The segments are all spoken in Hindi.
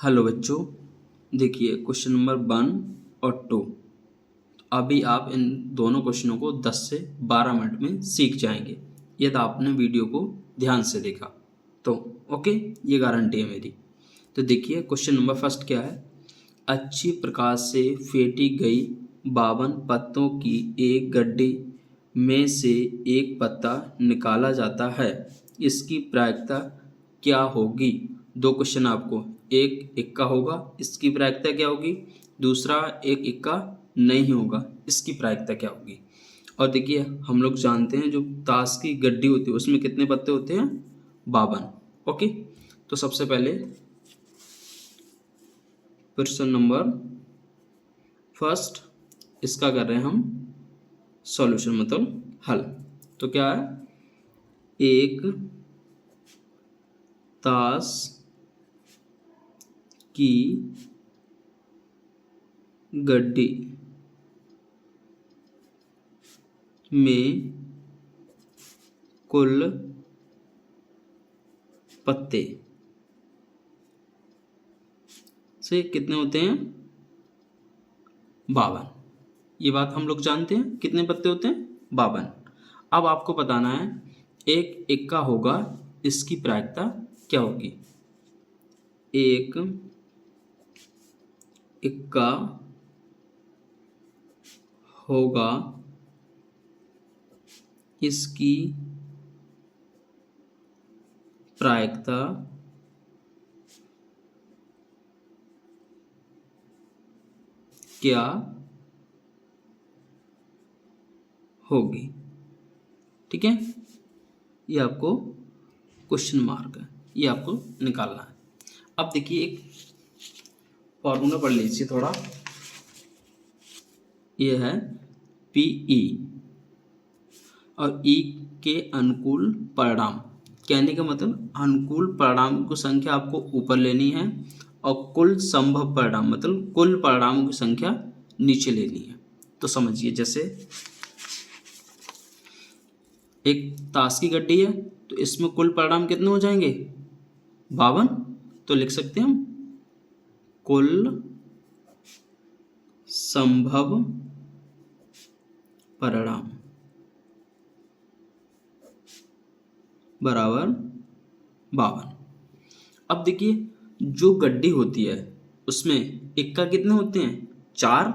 हेलो बच्चों, देखिए क्वेश्चन नंबर 1 और 2। अभी आप इन दोनों क्वेश्चनों को 10 से 12 मिनट में सीख जाएंगे यदि आपने वीडियो को ध्यान से देखा तो। ओके, ये गारंटी है मेरी। तो देखिए क्वेश्चन नंबर फर्स्ट क्या है। अच्छी प्रकार से फेंटी गई 52 पत्तों की एक गड्डी में से एक पत्ता निकाला जाता है, इसकी प्रायिकता क्या होगी। दो क्वेश्चन आपको, एक इक्का होगा, इसकी प्रायिकता क्या होगी। दूसरा एक इक्का नहीं होगा, इसकी प्रायिकता क्या होगी। और देखिए हम लोग जानते हैं जो ताश की गड्डी होती है उसमें कितने पत्ते होते हैं, 52। ओके, तो सबसे पहले क्वेश्चन नंबर फर्स्ट इसका कर रहे हैं हम सॉल्यूशन, मतलब हल। तो क्या है, एक ताश की गड्डी में कुल पत्ते से कितने होते हैं, 52। ये बात हम लोग जानते हैं, कितने पत्ते होते हैं, 52। अब आपको बताना है एक इक्का होगा, इसकी प्रायिकता क्या होगी। एक इक्का होगा, इसकी प्रायिकता क्या होगी। ठीक है, ये आपको क्वेश्चन मार्क है, ये आपको निकालना है। अब देखिए एक फॉर्मूला पढ़ लीजिए थोड़ा, ये है पीई और ई के अनुकूल परिणाम। कहने का मतलब अनुकूल परिणाम की संख्या आपको ऊपर लेनी है और कुल संभव परिणाम मतलब कुल परिणामों की संख्या नीचे लेनी है। तो समझिए, जैसे एक ताश की गड्डी है तो इसमें कुल परिणाम कितने हो जाएंगे, 52। तो लिख सकते हैं हम कुल संभव परिणाम बराबर 52। अब देखिए जो गड्डी होती है उसमें इक्का कितने होते हैं, 4।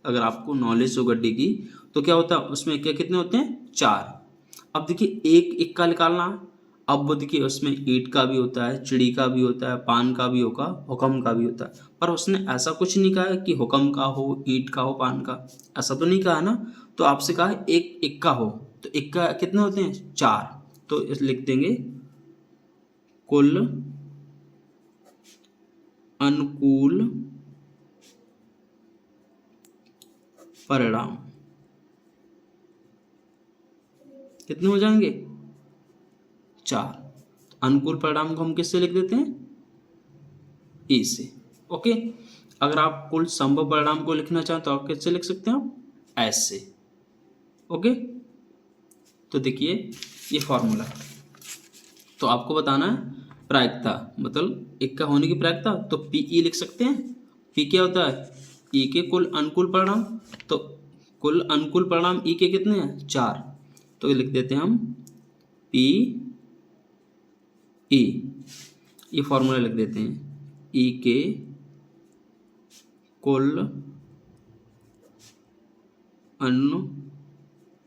अगर आपको नॉलेज हो गड्डी की तो क्या होता है, उसमें इक्का कितने होते हैं, 4। अब देखिए एक इक्का निकालना। अब वो देखिए उसमें ईंट का भी होता है, चिड़ी का भी होता है, पान का भी होगा, हुक्म का भी होता है। पर उसने ऐसा कुछ नहीं कहा है कि हुक्म का हो, ईंट का हो, पान का, ऐसा तो नहीं कहा ना। तो आपसे कहा है एक इक्का हो, तो इक्का कितने होते हैं, 4। तो इस लिख देंगे कुल अनुकूल परिणाम कितने हो जाएंगे, 4। अनुकूल परिणाम को हम किससे लिख देते हैं, ई से। ओके, अगर आप कुल संभव परिणाम को लिखना चाहें तो आप किससे लिख सकते हैं, एस से। ओके, तो देखिए ये फॉर्मूला है। तो आपको बताना है प्रायिकता मतलब इक्का होने की प्रायिकता, तो पीई लिख सकते हैं। पी क्या होता है, ई के कुल अनुकूल परिणाम। तो कुल अनुकूल परिणाम ई के कितने हैं, 4। तो ये लिख देते हैं हम पी ई, ये फॉर्मूला लिख देते हैं ई के कुल अनुकूल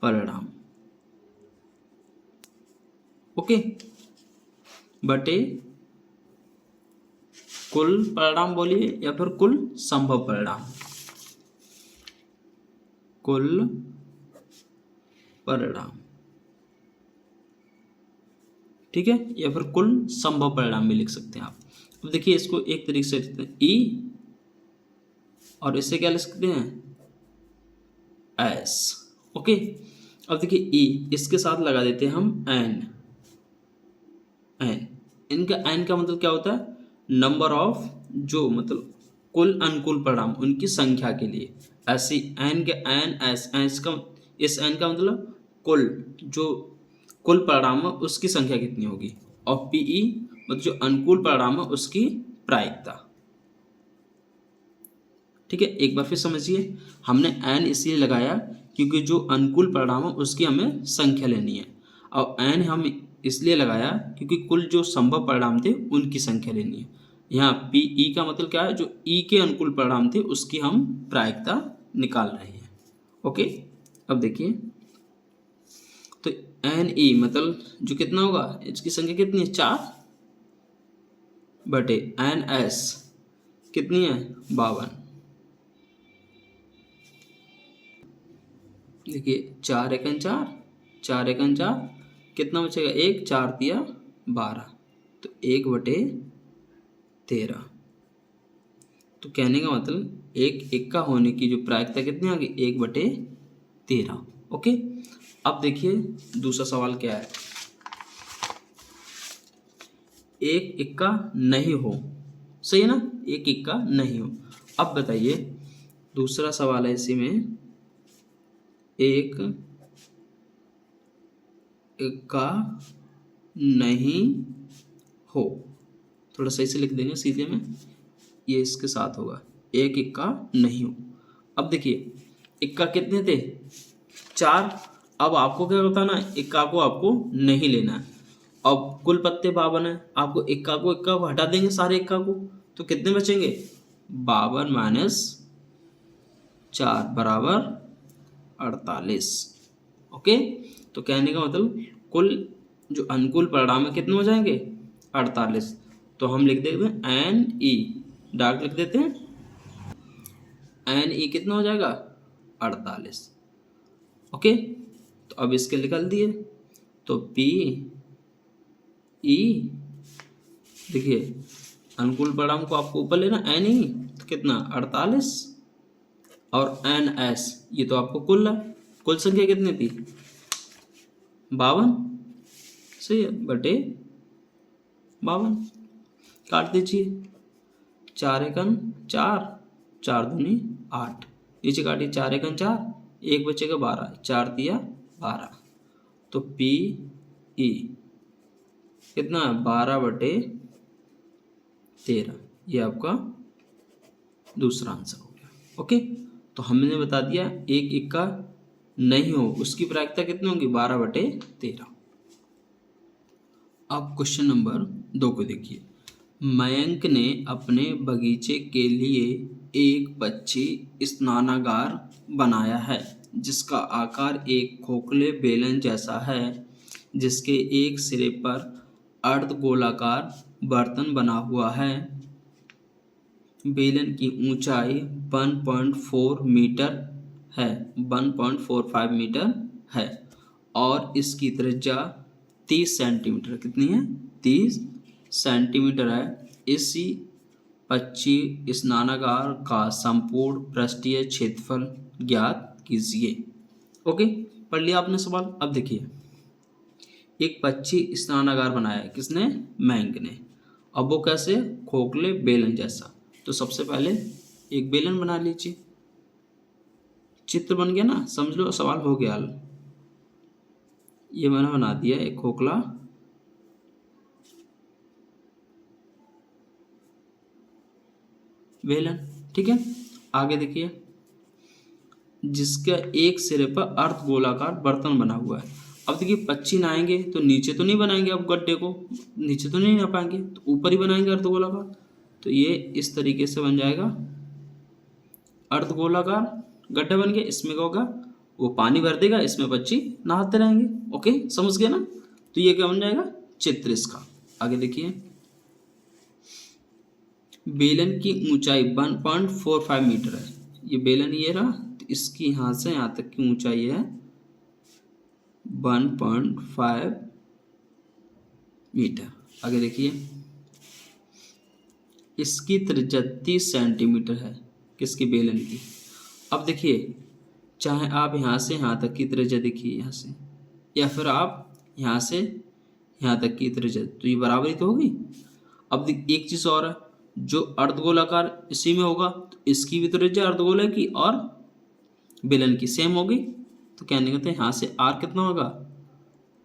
परिणाम, ओके, बटे कुल परिणाम बोलिए या फिर कुल संभव परिणाम, कुल परिणाम, ठीक है, या फिर कुल संभव परिणाम भी लिख सकते हैं आप। अब देखिए इसको एक तरीके से लिखते हैं ई और इससे क्या लिख सकते हैं, एस। ओके, अब देखिए ई, इसके साथ लगा देते हैं हम एन। एन, इनका एन का मतलब क्या होता है, नंबर ऑफ, जो मतलब कुल अनुकूल परिणाम उनकी संख्या के लिए। ऐसी एन के एन एस, एस का, इस एन का मतलब कुल जो कुल परिणाम है उसकी संख्या कितनी होगी। और पीई मतलब जो अनुकूल परिणाम है उसकी प्रायिकता। ठीक है, एक बार फिर समझिए, हमने n इसलिए लगाया क्योंकि जो अनुकूल परिणाम है उसकी हमें संख्या लेनी है, और n हम इसलिए लगाया क्योंकि कुल जो संभव परिणाम थे उनकी संख्या लेनी है। यहाँ पी ई का मतलब क्या है, जो ई के अनुकूल परिणाम थे उसकी हम प्रायिकता निकाल रहे हैं। ओके, अब देखिए, तो एन ई मतलब जो कितना होगा, इसकी संख्या कितनी है, 4 बटे एन एस कितनी है, 52। देखिए 4 एकन 4, 4 एकन 4, कितना बचेगा, 1, 4 दिया 12, तो 1/13। तो कहने का मतलब एक इक्का होने की जो प्रायिकता कितनी आ गई, 1/13। ओके, अब देखिए दूसरा सवाल क्या है, एक इक्का नहीं हो, सही है ना, एक इक्का नहीं हो। अब बताइए दूसरा सवाल है इसी में, एक इक्का नहीं हो, थोड़ा सही से लिख देंगे सीधे में, ये इसके साथ होगा, एक इक्का नहीं हो। अब देखिए इक्का कितने थे, 4। अब आपको क्या होता है ना, इक्का को आपको नहीं लेना है। अब कुल पत्ते 52 है, आपको इक्का को हटा देंगे सारे इक्का को, तो कितने बचेंगे, 52 माइनस 4 बराबर 48। ओके, तो कहने का मतलब कुल जो अनुकूल परिणाम है कितने हो जाएंगे, 48। तो हम लिख देते हैं एन ई, डार्क लिख देते हैं, एन ई कितना हो जाएगा, 48। ओके, तो अब इसके निकाल दिए, तो पी ई, देखिए अनुकूल परिणाम को आपको ऊपर लेना, एन ई तो कितना 48, और एन एस ये तो आपको कुल है, कुल संख्या कितनी थी, 52, सही है, बटे 52, काट दीजिए, 4 एकन 4, 4 दूनी 8, नीचे काटिए, 4 एकन 4, 1 बचेगा 12, 4 दिया 12, तो पी ई कितना है, 12/13, ये आपका दूसरा आंसर हो गया। ओके, तो हमने बता दिया एक इक्का नहीं हो उसकी प्रायिकता कितनी होगी, 12/13। अब क्वेश्चन नंबर 2 को देखिए, मयंक ने अपने बगीचे के लिए एक पक्षी स्नानागार बनाया है जिसका आकार एक खोखले बेलन जैसा है, जिसके एक सिरे पर अर्धगोलाकार बर्तन बना हुआ है। बेलन की ऊंचाई 1.4 मीटर है, 1.45 मीटर है, और इसकी त्रिज्या 30 सेंटीमीटर, कितनी है, 30 सेंटीमीटर है। इसी पक्षी स्नानागार का संपूर्ण पृष्ठीय क्षेत्रफल ज्ञात कीजिए। ओके, पढ़ लिया आपने सवाल। अब देखिए, एक पक्षी स्नानागार बनाया है, किसने, मयंक ने। अब वो कैसे, खोखले बेलन जैसा। तो सबसे पहले एक बेलन बना लीजिए, चित्र बन गया ना, समझ लो सवाल हो गया हल। ये मैंने बना दिया एक खोखला बेलन, ठीक है। आगे देखिए, जिसका एक सिरे पर अर्धगोलाकार बर्तन बना हुआ है। अब देखिए पक्षी नहाएंगे तो नीचे तो नहीं बनाएंगे, अब गड्ढे को नीचे तो नहीं नहा पाएंगे, तो ऊपर ही बनाएंगे अर्धगोलाकार। तो ये इस तरीके से बन जाएगा अर्धगोलाकार गड्ढा बन गया। इसमें क्या होगा, वो पानी भर देगा, इसमें पक्षी नहाते रहेंगे। ओके, समझ गए ना। तो ये क्या बन जाएगा, चित्र इसका। आगे देखिए, बेलन की ऊंचाई 1.45 मीटर है। ये बेलन ये रहा, तो इसकी यहाँ से यहाँ तक की ऊंचाई है 1.5 मीटर। आगे देखिए, इसकी त्रिज्या 30 सेंटीमीटर है, किसकी, बेलन की। अब देखिए, चाहे आप यहाँ से यहाँ तक की त्रिज्या देखिए यहाँ से, या फिर आप यहाँ से यहाँ तक की त्रिज्या, तो ये बराबर ही तो होगी। अब एक चीज़ और है, जो अर्धगोलाकार इसी में होगा तो इसकी भी त्रिज्या अर्धगोले की और बेलन की सेम होगी। तो कहने का यहाँ से आर कितना होगा,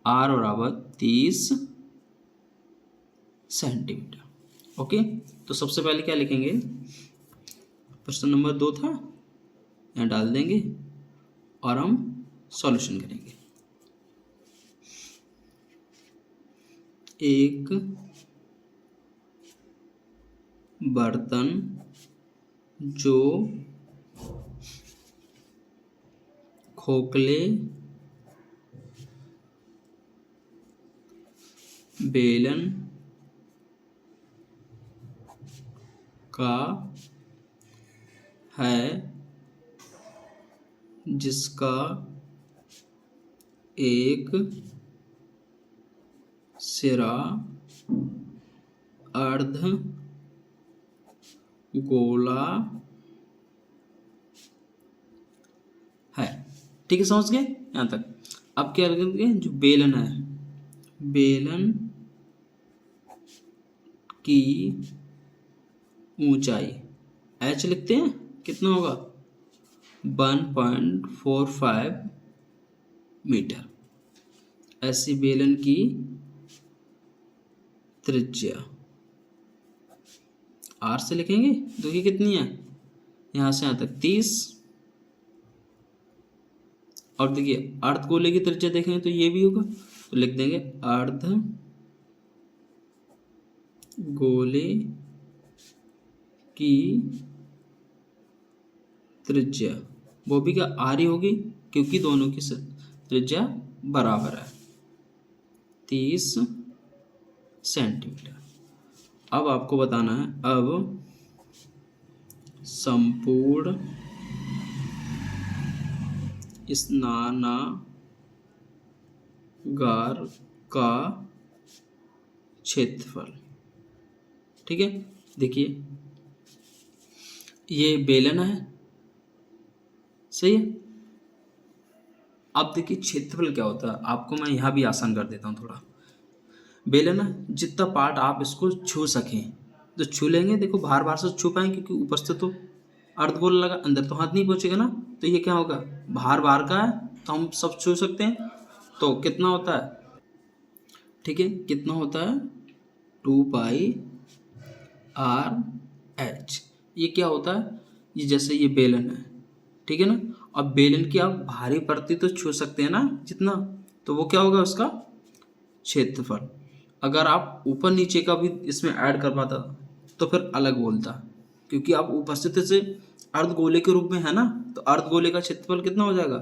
आर बराबर 30 सेंटीमीटर। ओके, तो सबसे पहले क्या लिखेंगे, प्रश्न नंबर 2 था, यहाँ डाल देंगे और हम सॉल्यूशन करेंगे। एक बर्तन जो खोखले बेलन का है, जिसका एक सिरा अर्ध गोला है। ठीक है, समझ गए यहाँ तक। अब क्या करेंगे, जो बेलन है, बेलन की ऊंचाई h लिखते हैं, कितना होगा 1.45 मीटर। ऐसी बेलन की त्रिज्या r से लिखेंगे, देखिए कितनी है, यहाँ से यहाँ तक 30, और देखिए अर्ध गोले की त्रिज्या देखेंगे तो ये भी होगा, तो लिख देंगे अर्ध गोले की त्रिज्या, वो भी क्या r ही होगी, क्योंकि दोनों की त्रिज्या बराबर है, 30 सेंटीमीटर। अब आपको बताना है, अब संपूर्ण स्नानागार का क्षेत्रफल। ठीक है, देखिए ये बेलन है, सही है। अब देखिए क्षेत्रफल क्या होता है, आपको मैं यहाँ भी आसान कर देता हूँ थोड़ा। बेलन है, जितना पार्ट आप इसको छू सकें तो छू लेंगे, देखो बाहर बाहर से छू पाएंगे, क्योंकि ऊपर से तो अर्धगोल लगा, अंदर तो हाथ नहीं पहुँचेगा ना, तो ये क्या होगा, बाहर बाहर का है तो हम सब छू सकते हैं। तो कितना होता है, ठीक है, कितना होता है 2πr/h। ये क्या होता है, ये जैसे ये बेलन है, ठीक है ना, अब बेलन की आप भारी पड़ती तो छू सकते हैं ना जितना, तो वो क्या होगा उसका क्षेत्रफल। अगर आप ऊपर नीचे का भी इसमें ऐड कर पाता तो फिर अलग बोलता, क्योंकि आप उपस्थित से अर्धगोले के रूप में है ना, तो अर्धगोले का क्षेत्रफल कितना हो जाएगा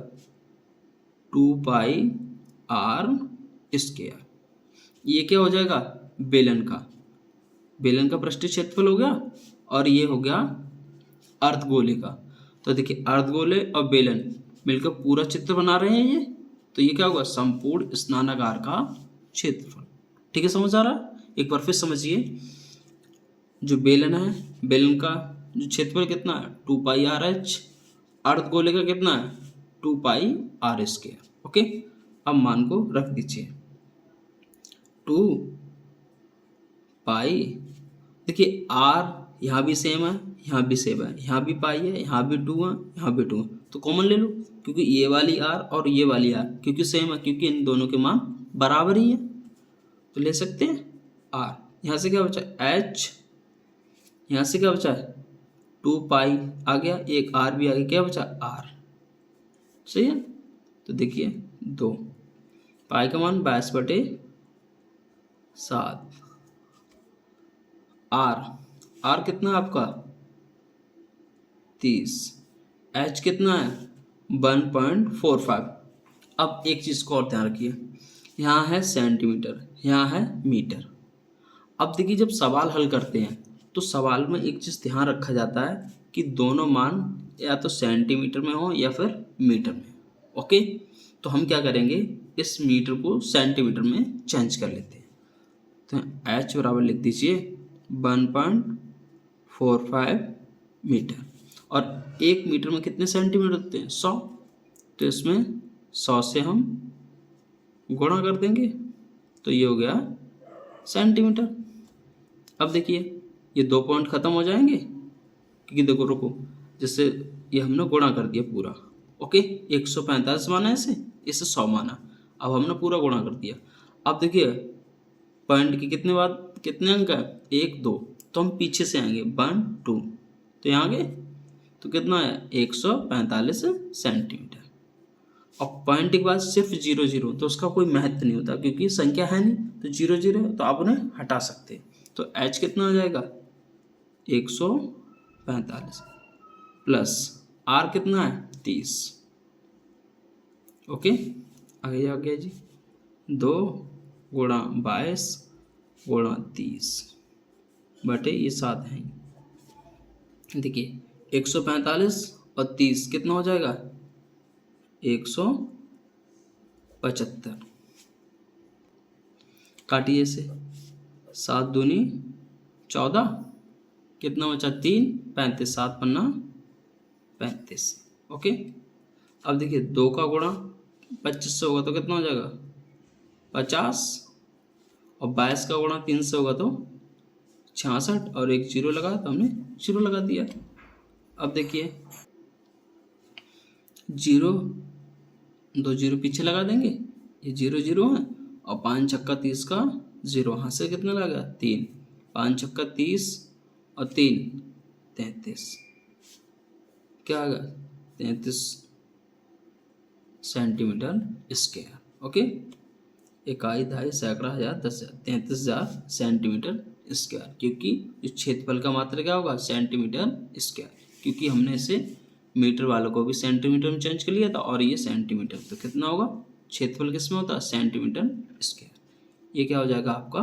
2πr²। ये क्या हो जाएगा, बेलन का पृष्ठीय क्षेत्रफल हो गया, और ये हो गया अर्धगोले का। तो देखिए अर्धगोले और बेलन मिलकर पूरा चित्र बना रहे हैं ये, तो ये क्या होगा संपूर्ण स्नानागार का क्षेत्रफल। ठीक है, समझ आ रहा है, एक बार फिर समझिए, जो बेलन है, बेलन का जो क्षेत्रफल कितना है 2πr/h, अर्धगोले का कितना है 2πr²। ओके, अब मान को रख दीजिए 2π, देखिए r यहाँ भी सेम है, यहाँ भी सेम है, यहाँ भी पाई है, यहाँ भी 2 है, यहाँ भी 2 है, तो कॉमन ले लो, क्योंकि ये वाली r और ये वाली r क्योंकि सेम है, क्योंकि इन दोनों के मान बराबर ही है, तो ले सकते हैं r। यहाँ से क्या बचा h, यहाँ से क्या बचा है 2π आ गया, एक r भी आ गया, क्या बचा r, सही है। तो देखिए 2 पाई का मान 22/7, r कितना है आपका 30, h कितना है 1.45। अब एक चीज़ को और ध्यान रखिए, यहाँ है सेंटीमीटर, यहाँ है मीटर। अब देखिए जब सवाल हल करते हैं तो सवाल में एक चीज़ ध्यान रखा जाता है कि दोनों मान या तो सेंटीमीटर में हो या फिर मीटर में। ओके, तो हम क्या करेंगे, इस मीटर को सेंटीमीटर में चेंज कर लेते हैं। तो h बराबर लिख दीजिए 1.45 मीटर, और 1 मीटर में कितने सेंटीमीटर होते हैं 100, तो इसमें 100 से हम गुणा कर देंगे, तो ये हो गया सेंटीमीटर। अब देखिए ये 2 पॉइंट ख़त्म हो जाएंगे, क्योंकि देखो रुको, जैसे ये हमने गुणा कर दिया पूरा। ओके, 145 माना इससे 100 माना, अब हमने पूरा गुणा कर दिया। अब देखिए पॉइंट के कितने बाद कितने अंक है, 1 2, तो हम पीछे से आएंगे 1 2, तो यहाँ गए तो कितना है 145 सेंटीमीटर। और पॉइंट के बाद सिर्फ 0 0, तो उसका कोई महत्व नहीं होता क्योंकि संख्या है नहीं, तो 0 0 तो आप उन्हें हटा सकते हैं। तो h कितना हो जाएगा 145 प्लस r कितना है 30। ओके, आगे आ गया जी 2 गुणा 22 गुणा 30 बटे ये 7 है। देखिए 145 और 30 कितना हो जाएगा 175। काटिए इसे, 7 दूनी 14, कितना बचा 3 35, 7 पन्ना 35। ओके, अब देखिए 2 का गुणा 25 से होगा तो कितना हो जाएगा 50, और 22 का गुणा 3 से होगा तो 66, और एक 0 लगा तो हमने 0 लगा दिया। अब देखिए 0 2 0 पीछे लगा देंगे, ये 0 0 है, और 5 छक्का 30 का 0, यहाँ से कितना लगा 3, 5 छक्का 30 और 3 33, क्या आ गया 33 सेंटीमीटर स्क्वायर। ओके, इकाई दहाई सैकड़ा हजार 10,000 33,000 सेंटीमीटर स्क्वायर, क्योंकि इस क्षेत्रफल का मात्रा क्या होगा सेंटीमीटर स्क्वायर, क्योंकि हमने इसे मीटर वालों को भी सेंटीमीटर में चेंज कर लिया था और ये सेंटीमीटर, तो कितना होगा क्षेत्रफल किस में होता है सेंटीमीटर स्क्वायर। ये क्या हो जाएगा आपका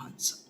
आंसर।